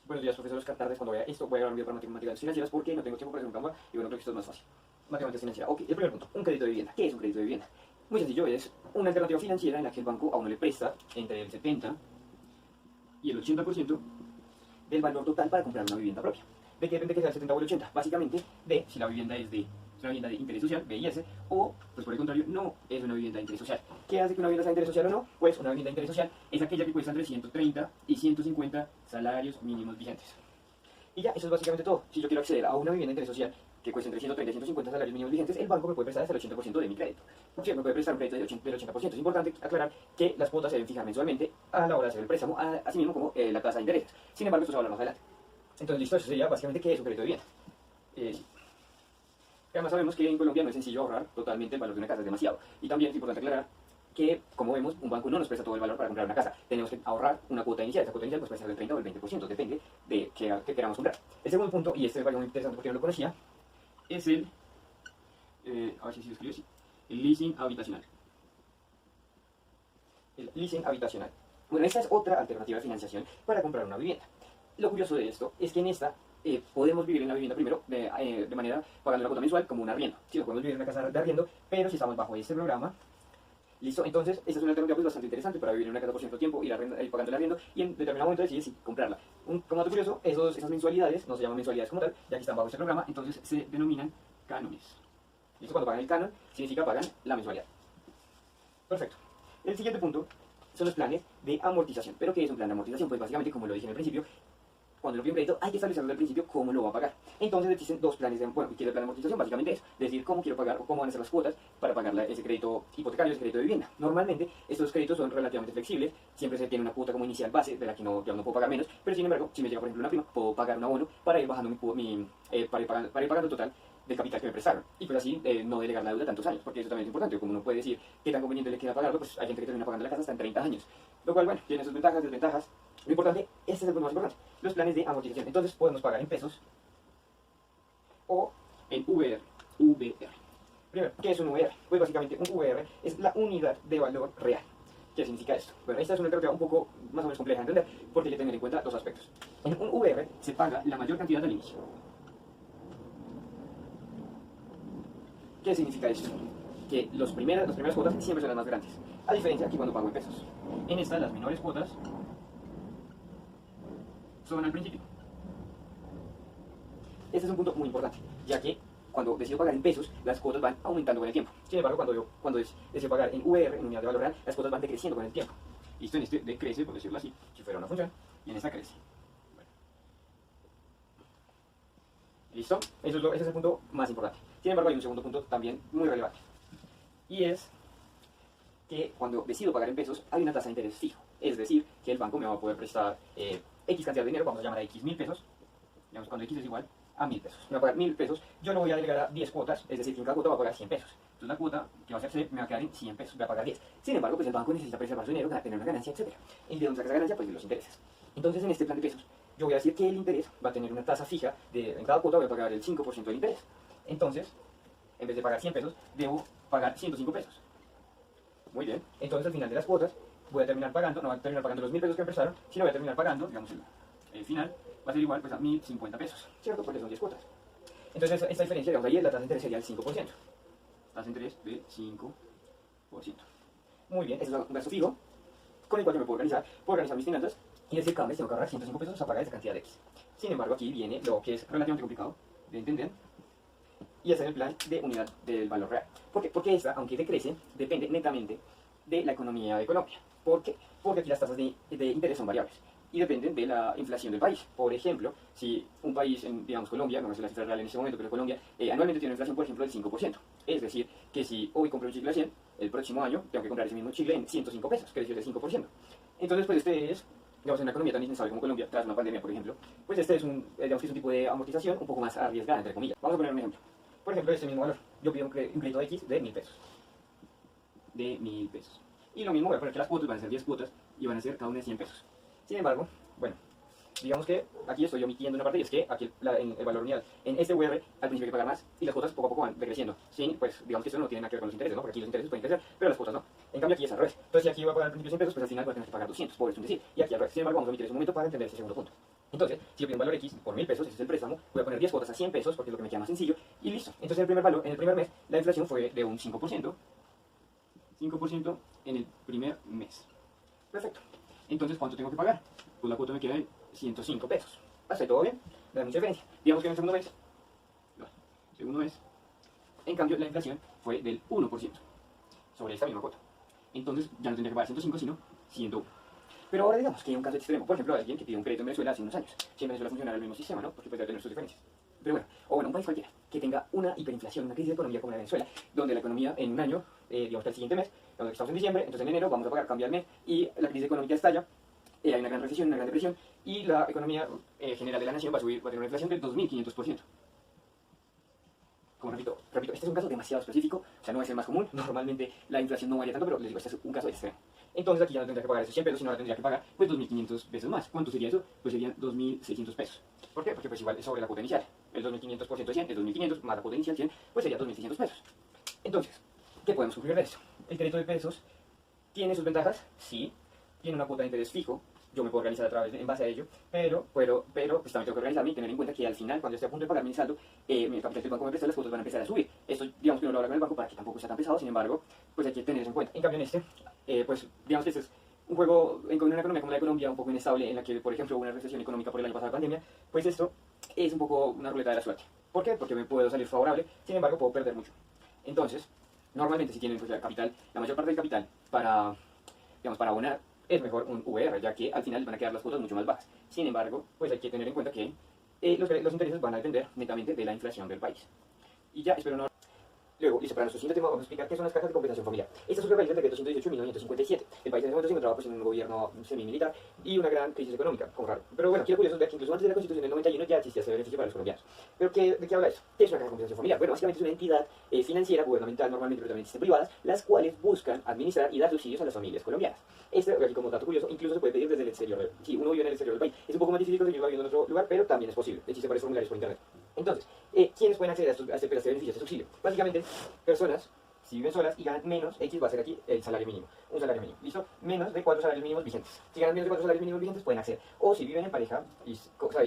Buenos días, profesor Oscar Tardes. Cuando vea esto, voy a grabar un video para matemáticas financieras porque no tengo tiempo para hacer un Canva y bueno, creo que esto es más fácil. Matemáticas financieras. Ok, el primer punto, un crédito de vivienda. ¿Qué es un crédito de vivienda? Muy sencillo, es una alternativa financiera en la que el banco a uno le presta entre el 70 y el 80% del valor total para comprar una vivienda propia. ¿De qué depende que sea el 70 o el 80? Básicamente de si la vivienda es una vivienda de interés social, BIS, o, pues por el contrario, no es una vivienda de interés social. ¿Qué hace que una vivienda sea de interés social o no? Pues una vivienda de interés social es aquella que cuesta entre 130 y 150 salarios mínimos vigentes. Y ya, eso es básicamente todo. Si yo quiero acceder a una vivienda de interés social que cueste entre 130 y 150 salarios mínimos vigentes, el banco me puede prestar hasta el 80% de mi crédito. Sí, me puede prestar un crédito del 80%. Es importante aclarar que las cuotas se deben fijar mensualmente a la hora de hacer el préstamo, así mismo como la tasa de intereses. Sin embargo, esto se va a hablar más adelante. Entonces, listo, eso sería básicamente qué es un crédito de vivienda. Sí. Además sabemos que en Colombia no es sencillo ahorrar totalmente el valor de una casa, es demasiado. Y también es importante aclarar que, como vemos, un banco no nos presta todo el valor para comprar una casa. Tenemos que ahorrar una cuota inicial. Esa cuota inicial pues, puede ser del 30 o del 20%, depende de qué queramos comprar. El segundo punto, y este es algo muy interesante porque no lo conocía, es el, a ver si se escribe así, el leasing habitacional. El leasing habitacional. Bueno, esta es otra alternativa de financiación para comprar una vivienda. Lo curioso de esto es que en esta podemos vivir en la vivienda primero de manera pagando la cuota mensual como un arriendo. Sí, podemos vivir en una casa de arriendo, pero si estamos bajo este programa, listo, entonces esta es una alternativa pues, bastante interesante para vivir en una casa por cierto tiempo, ir pagando el arriendo y en determinado momento decidir si comprarla. Como dato curioso, esas mensualidades no se llaman mensualidades como tal, ya que están bajo este programa, entonces se denominan cánones. Listo, cuando pagan el canon, significa pagan la mensualidad. Perfecto. El siguiente punto son los planes de amortización. ¿Pero qué es un plan de amortización? Pues básicamente, como lo dije en el principio, cuando lo pide un crédito hay que establecer desde el principio cómo lo va a pagar. Entonces existen dos planes de, bueno, ¿qué es el plan de amortización? Básicamente es decir cómo quiero pagar o cómo van a ser las cuotas para pagar ese crédito hipotecario, ese crédito de vivienda. Normalmente estos créditos son relativamente flexibles, siempre se tiene una cuota como inicial base de la que no puedo pagar menos, pero sin embargo, si me llega por ejemplo una prima, puedo pagar un abono para ir bajando para ir pagando el total del capital que me prestaron. Y pues así no delegar la deuda tantos años, porque eso también es importante. Como uno puede decir qué tan conveniente le queda pagarlo, pues hay gente que termina pagando la casa hasta en 30 años. Lo cual, bueno, tiene sus ventajas, desventajas. Lo importante, este es el punto más importante, los planes de amortización. Entonces podemos pagar en pesos o en VR. Primero, ¿qué es un VR? Pues básicamente un VR es la unidad de valor real. ¿Qué significa esto? Bueno, esta es una alternativa un poco más o menos compleja de entender porque hay que tener en cuenta dos aspectos. En un VR se paga la mayor cantidad al inicio. ¿Qué significa esto? Que las primeras cuotas siempre son las más grandes. A diferencia aquí cuando pago en pesos. En esta las menores cuotas son al principio. Este es un punto muy importante, ya que cuando decido pagar en pesos, las cuotas van aumentando con el tiempo. Sin embargo, cuando decido pagar en VR, en unidad de valor real, las cuotas van decreciendo con el tiempo. Listo, en este decrece, por decirlo así, si fuera una función, y en esta crece. Bueno. ¿Listo? Ese es el punto más importante. Sin embargo, hay un segundo punto también muy relevante. Y es que cuando decido pagar en pesos, hay una tasa de interés fijo. Es decir, que el banco me va a poder prestar X cantidad de dinero, vamos a llamar a X 1000 pesos, digamos cuando X es igual a 1000 pesos. Me va a pagar 1000 pesos, yo lo voy a delegar a 10 cuotas, es decir, que en cada cuota va a pagar 100 pesos. Entonces la cuota que va a hacerse me va a quedar en 100 pesos, voy a pagar 10. Sin embargo, pues el banco necesita preservar su dinero para tener una ganancia, etc. ¿Y de dónde saca esa ganancia? Pues de los intereses. Entonces en este plan de pesos, yo voy a decir que el interés va a tener una tasa fija, en cada cuota voy a pagar el 5% del interés. Entonces, en vez de pagar 100 pesos, debo pagar 105 pesos. Muy bien, entonces al final de las cuotas voy a terminar pagando, no voy a terminar pagando los 1000 pesos que me prestaron, sino voy a terminar pagando, digamos, el final va a ser igual pues, a 1050 pesos, ¿cierto? Porque son 10 cuotas. Entonces esta diferencia, digamos, ahí la tasa de interés sería el 5%. Tasa de interés de 5%. Muy bien, ese es un gasto fijo con el cual yo me puedo organizar mis finanzas y decir cada mes tengo que ahorrar 105 pesos a pagar esa cantidad de X. Sin embargo, aquí viene lo que es relativamente complicado de entender. Y ese es el plan de unidad del valor real. ¿Por qué? Porque esta, aunque decrece, depende netamente de la economía de Colombia. ¿Por qué? Porque aquí las tasas de interés son variables y dependen de la inflación del país. Por ejemplo, si un país, digamos Colombia, no sé la cifra real en este momento, pero Colombia anualmente tiene una inflación, por ejemplo, del 5%. Es decir, que si hoy compro un chicle a 100, el próximo año tengo que comprar ese mismo chicle en 105 pesos, que es decir, de 5%. Entonces, pues este es, digamos, en una economía tan inestable como Colombia, tras una pandemia, por ejemplo, pues este es digamos, que es un tipo de amortización un poco más arriesgada, entre comillas. Vamos a poner un ejemplo. Por ejemplo, este mismo valor. Yo pido un crédito de X de 1000 pesos. De 1000 pesos. Y lo mismo, voy a poner que las cuotas van a ser 10 cuotas y van a ser cada una de 100 pesos. Sin embargo, bueno, digamos que aquí estoy omitiendo una parte y es que aquí en el valor unidad, en este VR al principio hay que pagar más y las cuotas poco a poco van decreciendo. Sí, pues digamos que esto no tiene nada que ver con los intereses, ¿no? Porque aquí los intereses pueden crecer, pero las cuotas no. En cambio aquí es al revés. Entonces si aquí voy a pagar al principio 100 pesos, pues al final voy a tener que pagar 200, por decir. Y aquí al revés. Sin embargo, vamos a omitir ese momento para entender ese segundo punto. Entonces, si yo pido un valor X por 1000 pesos, ese es el préstamo, voy a poner 10 cuotas a 100 pesos porque es lo que me queda más sencillo y listo. Entonces, en el primer mes, la inflación fue de un 5%, 5% en el primer mes. Perfecto. Entonces, ¿cuánto tengo que pagar? Pues la cuota me queda en 105 pesos. Hasta ahí todo bien, no hay mucha diferencia. Digamos que en el segundo mes, en cambio, la inflación fue del 1% sobre esta misma cuota. Entonces, ya no tendría que pagar 105, sino 101. Pero ahora digamos que hay un caso extremo, por ejemplo, alguien que pidió un crédito en Venezuela hace unos años. Si en Venezuela funcionara el mismo sistema, ¿no? Porque puede tener sus diferencias. Pero bueno, o bueno, un país cualquiera que tenga una hiperinflación, una crisis de economía como la de Venezuela, donde la economía en un año, digamos que el siguiente mes, donde estamos en diciembre, entonces en enero vamos a pagar, cambia el mes, y la crisis económica estalla, hay una gran recesión, una gran depresión, y la economía general de la nación va a tener una inflación del 2500%. Como repito, este es un caso demasiado específico, o sea, no es el más común, normalmente la inflación no varía tanto, pero les digo, este es un caso extremo. Entonces aquí ya no tendría que pagar esos 100 pesos, sino ahora tendría que pagar pues 2.500 pesos más. ¿Cuánto sería eso? Pues serían 2.600 pesos. ¿Por qué? Porque pues igual es sobre la cuota inicial. El 2.500% de 100 es 2.500 más la cuota inicial 100, pues sería 2.600 pesos. Entonces, ¿qué podemos concluir de esto? El crédito de pesos tiene sus ventajas, sí, tiene una cuota de interés fijo, yo me puedo organizar en base a ello, pero pues también tengo que organizarme y tener en cuenta que al final, cuando esté a punto de pagar mi saldo, mi capital del banco me presta, las cuotas van a empezar a subir. Esto, digamos que uno lo habla con el banco para que tampoco sea tan pesado, sin embargo, pues hay que tener eso en cuenta. En cambio, en pues digamos que este es un juego en una economía como la de Colombia, un poco inestable, en la que, por ejemplo, hubo una recesión económica por el año pasado de pandemia, pues esto es un poco una ruleta de la suerte. ¿Por qué? Porque me puedo salir favorable, sin embargo, puedo perder mucho. Entonces, normalmente si tienen pues, la mayor parte del capital para abonar, es mejor un VR, ya que al final van a quedar las cuotas mucho más bajas. Sin embargo, pues hay que tener en cuenta que los intereses van a depender netamente de la inflación del país. Y ya, espero no... Luego, listo, para nuestro siguiente tema vamos a explicar qué son las cajas de compensación familiar. Esta surge a raíz del decreto 118.957. El país en ese momento se encontraba pues, en un gobierno semi-militar y una gran crisis económica, como raro. Pero bueno, aquí lo curioso es ver que incluso antes de la Constitución del 91 ya existía ese beneficio para los colombianos. ¿Pero de qué habla eso? ¿Qué es una caja de compensación familiar? Bueno, básicamente es una entidad financiera, gubernamental normalmente, pero también existen privadas, las cuales buscan administrar y dar subsidios a las familias colombianas. Aquí como dato curioso, incluso se puede pedir desde el exterior. Si uno vive en el exterior del país, es un poco más difícil conseguirlo viviendo en otro lugar, pero también es posible. Existen varios formularios por internet. Entonces, ¿quiénes pueden acceder a este beneficio, a este subsidio? Básicamente, personas, si viven solas y ganan menos, X va a ser aquí el salario mínimo. Un salario mínimo, ¿listo? Menos de 4 salarios mínimos vigentes. Si ganan menos de 4 salarios mínimos vigentes, pueden acceder. O si viven en pareja, y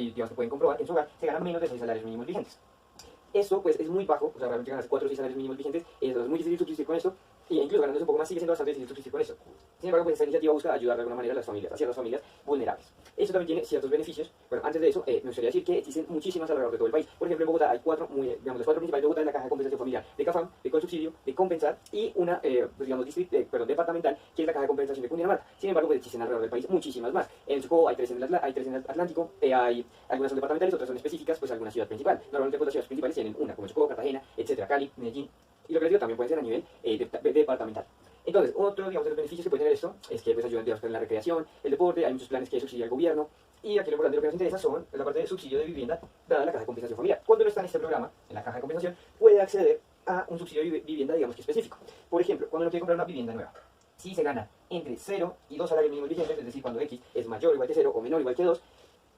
digamos que pueden comprobar que en su hogar se ganan menos de 6 salarios mínimos vigentes. Esto pues es muy bajo, o sea, realmente ganas 4 o 6 salarios mínimos vigentes, es muy difícil subsistir con esto, y incluso ganando un poco más sigue siendo bastante difícil subsistir con eso. Sin embargo, pues esta iniciativa busca ayudar de alguna manera a las familias, hacia las familias vulnerables. Esto también tiene ciertos beneficios. Bueno, antes de eso, me gustaría decir que existen muchísimas alrededor de todo el país. Por ejemplo, en Bogotá hay las 4 principales de Bogotá es la Caja de Compensación Familiar de CAFAM, de Colsubsidio, de Compensar, y una, pues digamos, departamental, que es la Caja de Compensación de Cundinamarca. Sin embargo, pues existen alrededor del país muchísimas más. En el Chocó hay 3 en el Atlántico, hay algunas son departamentales, otras son específicas, pues alguna ciudad principal. Normalmente pues las ciudades principales tienen una, como Chocó, Cartagena, etcétera, Cali, Medellín. Y lo que les digo también puede ser a nivel departamental. Entonces, otro digamos, de los beneficios que puede tener esto es que pues, ayudan digamos, en la recreación, el deporte, hay muchos planes que subsidia el gobierno. Y aquí lo importante, lo que nos interesa son la parte de subsidio de vivienda dada la caja de compensación familiar. Cuando uno está en este programa, en la caja de compensación, puede acceder a un subsidio de vivienda, digamos que específico. Por ejemplo, cuando uno quiere comprar una vivienda nueva, si se gana entre 0 y 2 salarios mínimos vigentes, es decir, cuando X es mayor o igual que 0 o menor o igual que 2,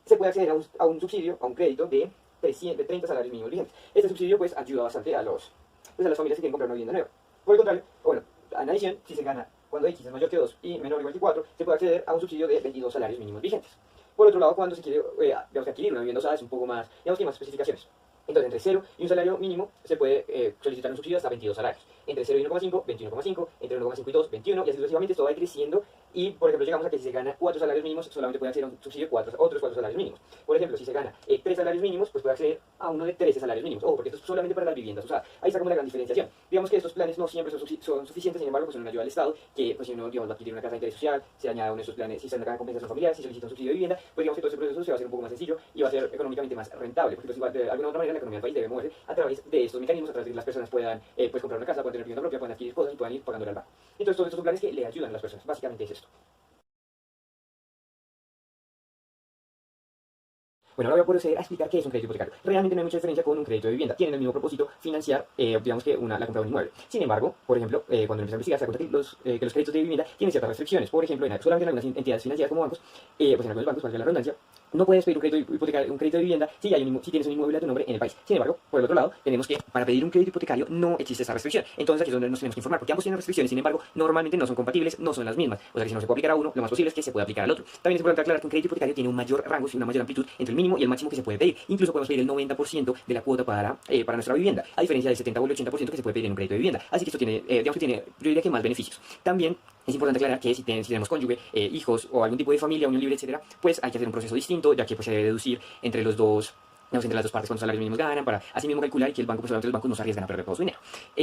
se puede acceder a un subsidio, a un crédito de 30 salarios mínimos vigentes. Este subsidio pues ayuda bastante a las familias que quieren comprar una vivienda nueva. Por el contrario, bueno, en adición, si se gana cuando X es mayor que 2 y menor o igual que 4, se puede acceder a un subsidio de 22 salarios mínimos vigentes. Por otro lado, cuando se quiere adquirir una vivienda usada es un poco más, digamos que hay más especificaciones. Entonces, entre 0 y un salario mínimo se puede solicitar un subsidio hasta 22 salarios. Entre 0 y 1,5, 21,5. Entre 1,5 y 2, 21. Y así sucesivamente esto va creciendo. Y, por ejemplo, llegamos a que si se gana 4 salarios mínimos, solamente puede acceder a un subsidio de otros 4 salarios mínimos. Por ejemplo, si se gana 3 salarios mínimos, pues puede acceder a uno de 13 salarios mínimos. Ojo, porque esto es solamente para las viviendas usadas. Ahí está como la gran diferenciación. Digamos que estos planes no siempre son suficientes, sin embargo, pues son una ayuda al Estado, que pues si uno, digamos, va a adquirir una casa de interés social, se añade uno de estos planes, si está en la caja de compensación familiar, si solicita un subsidio de vivienda, pues digamos que todo ese proceso se va a hacer un poco más sencillo y va a ser económicamente más rentable, porque pues igual, de alguna otra manera la economía del país debe moverse a través de estos mecanismos, a través de que las personas puedan pues comprar una casa, puedan tener vivienda propia, puedan adquirir cosas y puedan ir pagándole al banco. Entonces todos estos son planes que le ayudan a las personas, básicamente es esto. Bueno, ahora voy a proceder a explicar qué es un crédito hipotecario. Realmente no hay mucha diferencia con un crédito de vivienda. Tienen el mismo propósito, financiar, digamos que la compra de un inmueble. Sin embargo, por ejemplo, cuando empieza a investigar, se da cuenta que los créditos de vivienda tienen ciertas restricciones. Por ejemplo, solamente en algunas entidades financieras como bancos, pues en algunos bancos, valga la redundancia, no puedes pedir un crédito hipotecario, un crédito de vivienda si tienes un inmueble a tu nombre en el país. Sin embargo, por el otro lado, tenemos que para pedir un crédito hipotecario no existe esa restricción. Entonces aquí es donde nos tenemos que informar, porque ambos tienen restricciones, sin embargo, normalmente no son compatibles, no son las mismas. O sea que si no se puede aplicar a uno, lo más posible es que se pueda aplicar al otro. También es importante aclarar que un crédito hipotecario tiene un mayor rango y una mayor amplitud entre el mínimo y el máximo que se puede pedir. Incluso podemos pedir el 90% de la cuota para nuestra vivienda, a diferencia del 70 o el 80% que se puede pedir en un crédito de vivienda. Así que esto tiene, digamos que tiene, yo diría que más beneficios. También es importante aclarar que si tenemos cónyuge, hijos o algún tipo de familia, unión libre, etcétera, pues hay que hacer un proceso distinto, ya que pues, se debe deducir entre los dos, digamos, entre las dos partes cuántos salarios mínimos ganan, para así mismo calcular y que el banco, pues obviamente los bancos no se arriesgan a perder todo su dinero.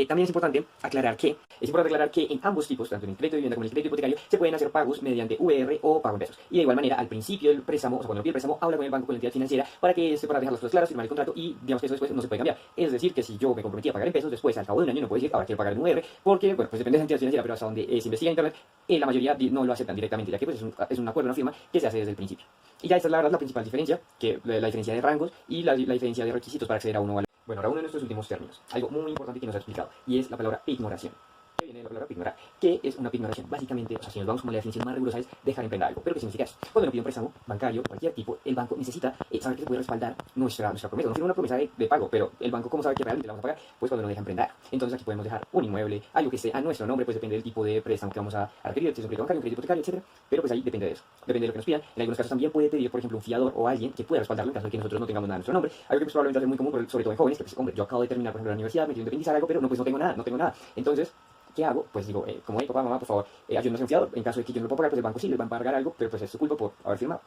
También es importante aclarar que en ambos tipos, tanto en el crédito de vivienda como en el crédito hipotecario, se pueden hacer pagos mediante VR o pago en pesos. Y de igual manera, al principio del préstamo, o sea, cuando pide el préstamo, habla con el banco, con la entidad financiera, para dejar las cosas claras, firmar el contrato y digamos que eso después no se puede cambiar. Es decir, que si yo me comprometí a pagar en pesos, después, al cabo de un año, no puedo decir, ahora quiero pagar en VR, porque, bueno, pues depende de la entidad financiera, pero hasta donde se investiga en internet, la mayoría no lo aceptan directamente, ya que pues, es un acuerdo, una firma que se hace desde el principio. Y ya esta es la verdad la principal diferencia, que la diferencia de rangos y la diferencia de requisitos para acceder a uno o al otro. Bueno, ahora uno de nuestros últimos términos, algo muy importante que nos ha explicado, y es la palabra ignoración. ¿Qué viene de la palabra ignorar? ¿Qué es una ignoración? Básicamente, o sea, si nos vamos como la definición más rigurosa, es dejar en prenda algo. ¿Pero qué significa eso? Cuando uno pide un préstamo bancario, cualquier tipo, el banco necesita saber que se puede respaldar nuestra promesa. No tiene una promesa de pago, pero el banco, ¿cómo sabe que realmente la vamos a pagar? Pues cuando nos deja en prenda. Entonces aquí podemos dejar un inmueble, algo que esté a nuestro nombre, pues depende del tipo de préstamo que vamos a requerir, si es un crédito bancario, un crédito hipotecario, etcétera. Pero pues ahí depende de eso, depende de lo que nos pidan. En algunos casos también puede pedir, por ejemplo, un fiador o alguien que pueda respaldarlo en caso de que nosotros no tengamos nada a nuestro nombre. Algo que pues, probablemente es muy común, sobre todo en jóvenes, que pues, hombre, yo acabo de terminar, por ejemplo, la universidad, me quiero independizar algo, pero no, pues no tengo nada. Entonces, ¿qué hago? Pues digo, como hey, papá, mamá, por favor, ayúdenos a un fiador. En caso de que yo no lo pueda pagar, pues el banco sí les va a pagar algo, pero pues es su culpa por haber firmado.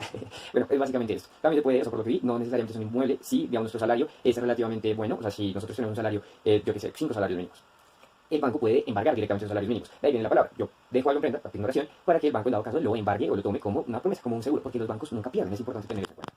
Bueno, es básicamente esto. También se puede, o sea, por lo que vi, no necesariamente es un inmueble, si, digamos, nuestro salario es relativamente bueno, o sea, si nosotros tenemos un salario, yo que sé, 5 salarios mínimos, el banco puede embargar directamente los salarios mínimos. De ahí viene la palabra. Yo dejo algo en prenda, la ignoración, para que el banco en dado caso lo embargue o lo tome como una promesa, como un seguro, porque los bancos nunca pierden, es importante tener eso en cuenta.